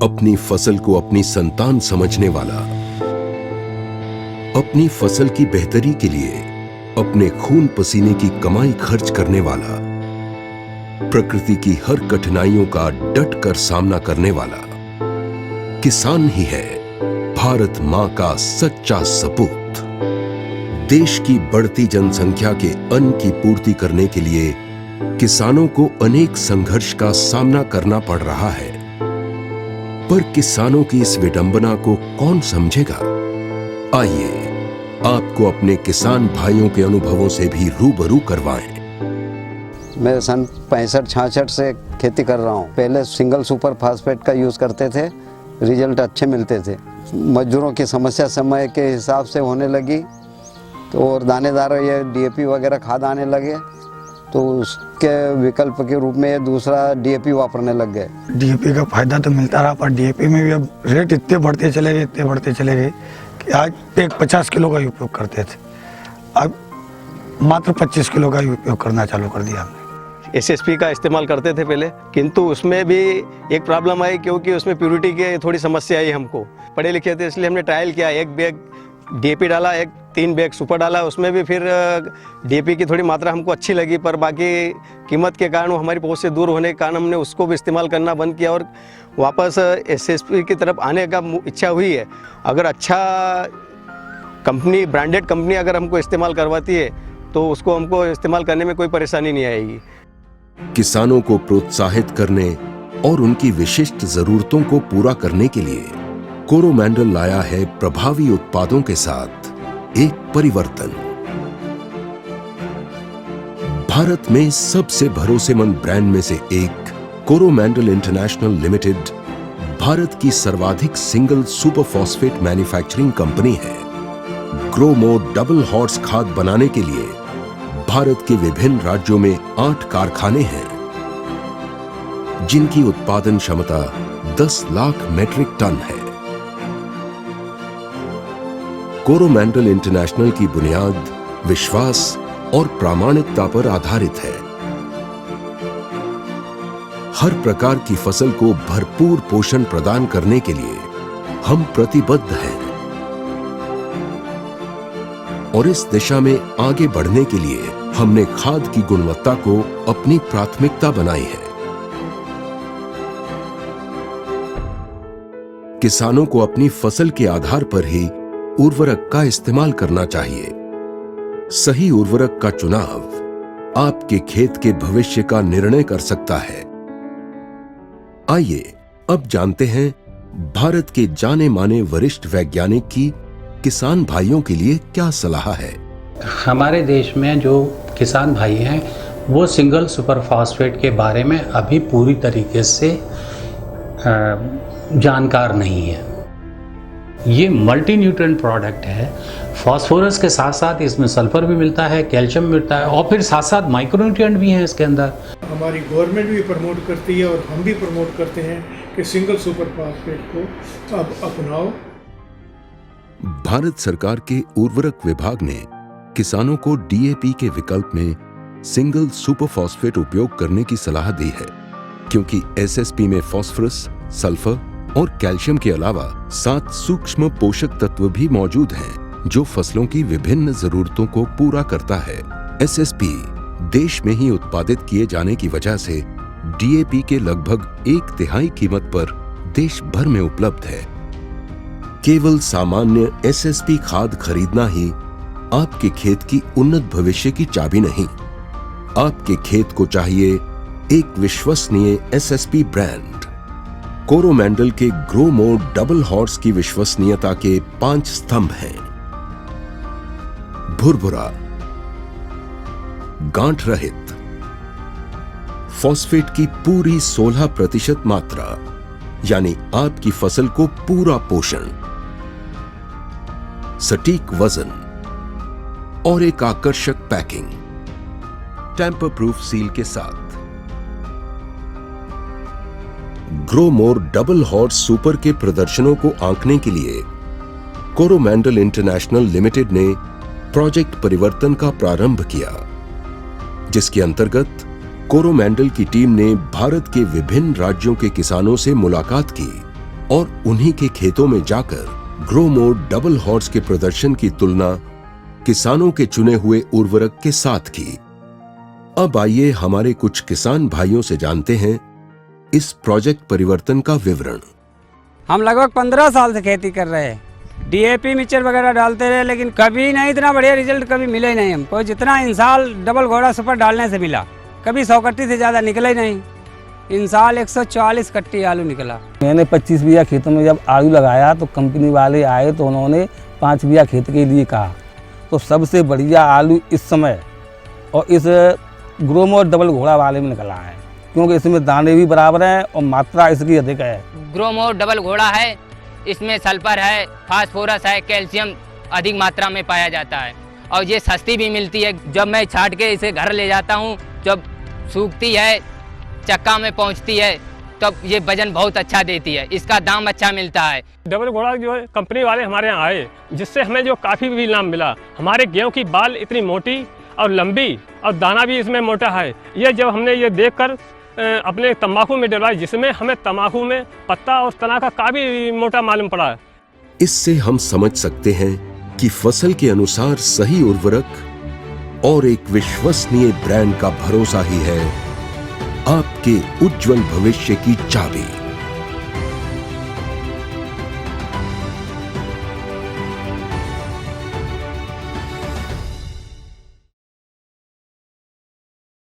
अपनी फसल को अपनी संतान समझने वाला, अपनी फसल की बेहतरी के लिए अपने खून पसीने की कमाई खर्च करने वाला, प्रकृति की हर कठिनाइयों का डट कर सामना करने वाला किसान ही है भारत मां का सच्चा सपूत। देश की बढ़ती जनसंख्या के अन्न की पूर्ति करने के लिए किसानों को अनेक संघर्ष का सामना करना पड़ रहा है, पर किसानों की इस विडंबना को कौन समझेगा? आइए आपको अपने किसान भाइयों के अनुभवों से भी रूबरू करवाएं। मैं सन 65-66 से खेती कर रहा हूँ। पहले सिंगल सुपर फास्फेट का यूज़ करते थे, रिजल्ट अच्छे मिलते थे। मजदूरों की समस्या समय के हिसाब से होने लगी, तो और दानेदार ये डीएपी वगैरह खाद आने लगे, तो उसके विकल्प के रूप में ये दूसरा डीएपी वापरने लग गए। डीएपी का फायदा तो मिलता रहा, पर डीएपी में भी अब रेट इतने बढ़ते चले गए कि आज एक 50 किलो का उपयोग करते थे, अब मात्र 25 किलो का उपयोग करना चालू कर दिया हमने। एसएसपी का इस्तेमाल करते थे पहले, किंतु उसमें भी एक प्रॉब्लम आई, क्योंकि उसमें प्योरिटी की थोड़ी समस्या आई। हमको पढ़े लिखे थे इसलिए हमने ट्रायल किया, 1 बैग डीएपी डाला, 3 बैग सुपर डाला। उसमें भी फिर डीएपी की थोड़ी मात्रा हमको अच्छी लगी, पर बाकी कीमत के कारण हमारी पहुंच से दूर होने के कारण हमने उसको भी इस्तेमाल करना बंद किया और वापस एसएसपी की तरफ आने का इच्छा हुई है। अगर अच्छा कंपनी, ब्रांडेड कंपनी अगर हमको इस्तेमाल करवाती है तो उसको हमको इस्तेमाल करने में कोई परेशानी नहीं आएगी। किसानों को प्रोत्साहित करने और उनकी विशिष्ट जरूरतों को पूरा करने के लिए कोरोमंडल लाया है प्रभावी उत्पादों के साथ एक परिवर्तन। भारत में सबसे भरोसेमंद ब्रांड में से एक कोरोमंडल इंटरनेशनल लिमिटेड भारत की सर्वाधिक single super phosphate manufacturing company है। ग्रोमो डबल हॉर्स खाद बनाने के लिए भारत के विभिन्न राज्यों में 8 कारखाने हैं, जिनकी उत्पादन क्षमता 10 लाख मेट्रिक टन है। कोरोमंडल इंटरनेशनल की बुनियाद विश्वास और प्रामाणिकता पर आधारित है। हर प्रकार की फसल को भरपूर पोषण प्रदान करने के लिए हम प्रतिबद्ध हैं और इस दिशा में आगे बढ़ने के लिए हमने खाद की गुणवत्ता को अपनी प्राथमिकता बनाई है। किसानों को अपनी फसल के आधार पर ही उर्वरक का इस्तेमाल करना चाहिए। सही उर्वरक का चुनाव आपके खेत के भविष्य का निर्णय कर सकता है। आइए अब जानते हैं भारत के जाने माने वरिष्ठ वैज्ञानिक की किसान भाइयों के लिए क्या सलाह है। हमारे देश में जो किसान भाई हैं वो सिंगल सुपर फास्फेट के बारे में अभी पूरी तरीके से जानकार नहीं है। ये मल्टी न्यूट्रिएंट प्रोडक्ट है। फास्फोरस के साथ साथ इसमें सल्फर भी मिलता है, कैल्शियम मिलता है और फिर साथ साथ माइक्रोन्यूट्रिएंट भी हैं इसके अंदर। हमारी गवर्नमेंट भी प्रमोट करती है और हम भी प्रमोट करते हैं कि सिंगल सुपर फास्फेट को अब अपनाओ। भारत सरकार के उर्वरक विभाग ने किसानों को डीएपी के विकल्प में सिंगल सुपर फॉस्फेट उपयोग करने की सलाह दी है, क्योंकि एसएसपी में फास्फोरस, सल्फर और कैल्शियम के अलावा 7 सूक्ष्म पोषक तत्व भी मौजूद हैं, जो फसलों की विभिन्न जरूरतों को पूरा करता है। एसएसपी देश में ही उत्पादित किए जाने की वजह से डीएपी के लगभग 1/3 कीमत पर देश भर में उपलब्ध है। केवल सामान्य एसएसपी खाद खरीदना ही आपके खेत की उन्नत भविष्य की चाबी नहीं। आपके खेत को चाहिए एक विश्वसनीय एसएसपी ब्रांड। कोरोमंडल के ग्रोमो डबल हॉर्स की विश्वसनीयता के 5 स्तंभ हैं। भुरभुरा, गांठ रहित, फॉस्फेट की पूरी 16% मात्रा, यानी आपकी फसल को पूरा पोषण, सटीक वजन और एक आकर्षक पैकिंग, टेम्पर प्रूफ सील के साथ। ग्रोमोर डबल हॉर्स सुपर के प्रदर्शनों को आंकने के लिए कोरोमंडल इंटरनेशनल लिमिटेड ने प्रोजेक्ट परिवर्तन का प्रारंभ किया, जिसके अंतर्गत कोरोमंडल की टीम ने भारत के विभिन्न राज्यों के किसानों से मुलाकात की और उन्हीं के खेतों में जाकर ग्रोमोर डबल हॉर्स के प्रदर्शन की तुलना किसानों के चुने हुए उर्वरक के साथ की। अब आइए हमारे कुछ किसान भाइयों से जानते हैं इस प्रोजेक्ट परिवर्तन का विवरण। हम लगभग 15 साल से खेती कर रहे हैं। डीएपी मिक्सचर वगैरह डालते रहे, लेकिन कभी नहीं इतना बढ़िया रिजल्ट कभी मिले ही नहीं हमको, जितना इन साल डबल घोड़ा सुपर डालने से मिला। कभी 100 कट्टी से ज़्यादा निकला ही नहीं। इन साल 140 कट्टी आलू निकला। मैंने 25 बीघा खेतों में जब आलू लगाया तो कंपनी वाले आए तो उन्होंने 5 बीघा खेत के लिए कहा। तो सबसे बढ़िया आलू इस समय और इस ग्रोमोर डबल घोड़ा वाले में निकला है, क्योंकि इसमें दाने भी बराबर हैं और मात्रा इसकी अधिक है। ग्रोमोर डबल घोड़ा है, इसमें सल्फर है, फास्फोरस है, कैल्शियम अधिक मात्रा में पाया जाता है और ये सस्ती भी मिलती है। जब मैं छाट के इसे घर ले जाता हूँ, जब सूखती है, चक्का में पहुँचती है, तब ये वजन बहुत अच्छा देती है, इसका दाम अच्छा मिलता है। डबल घोड़ा जो है कंपनी वाले हमारे यहाँ आए, जिससे हमें जो काफ़ी भी लाभ मिला। हमारे गेहूं की बाल इतनी मोटी और लंबी और दाना भी इसमें मोटा है। ये जब हमने ये देखकर अपने तंबाकू में डलवाई, जिसमें हमें तंबाकू में पत्ता और तना का काफ़ी मोटा मालूम पड़ा है। इससे हम समझ सकते हैं कि फसल के अनुसार सही उर्वरक और एक विश्वसनीय ब्रांड का भरोसा ही है आपके उज्जवल भविष्य की चाबी।